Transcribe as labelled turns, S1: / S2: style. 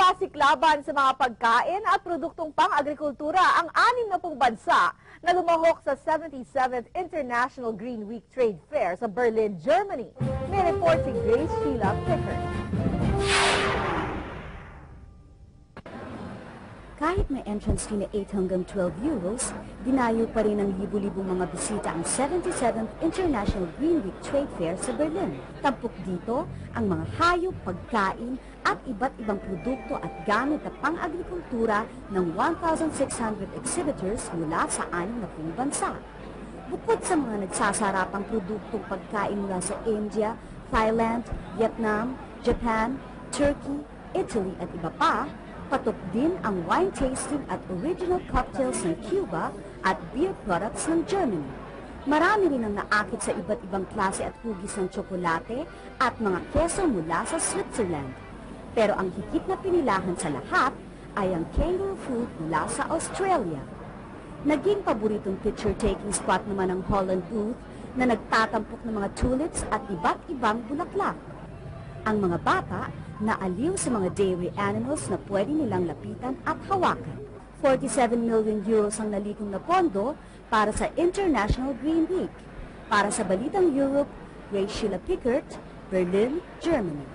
S1: Nagpasiklaban sa mga pagkain at produktong pang-agrikultura ang 60 bansa na lumahok sa 77th International Green Week Trade Fair sa Berlin, Germany. May report si Grace Sheila Pickard.
S2: Kahit may entrance fee na 8 hanggang 12 euros, dinayo pa rin ng libu-libong mga bisita ang 77th International Green Week Trade Fair sa Berlin. Tampok dito ang mga hayop, pagkain at iba't ibang produkto at gamit na pang-agrikultura ng 1,600 exhibitors mula sa 60 bansa. Bukod sa mga nagsasarapang produktong pagkain mula sa India, Thailand, Vietnam, Japan, Turkey, Italy at iba pa, patok din ang wine tasting at original cocktails ng Cuba at beer products ng Germany. Marami rin ang naakit sa iba't ibang klase at hugis ng tsokolate at mga keso mula sa Switzerland. Pero ang higit na pinilahan sa lahat ay ang kangaroo food mula sa Australia. Naging paboritong picture-taking spot naman ang Holland booth na nagtatampok ng mga tulips at iba't ibang bulaklak. Ang mga bata naaliw sa mga dairy animals na pwede nilang lapitan at hawakan. 47 million euros ang nalikong na pondo para sa International Green Week. Para sa Balitang Europe, Grace Sheila Pickard, Berlin, Germany.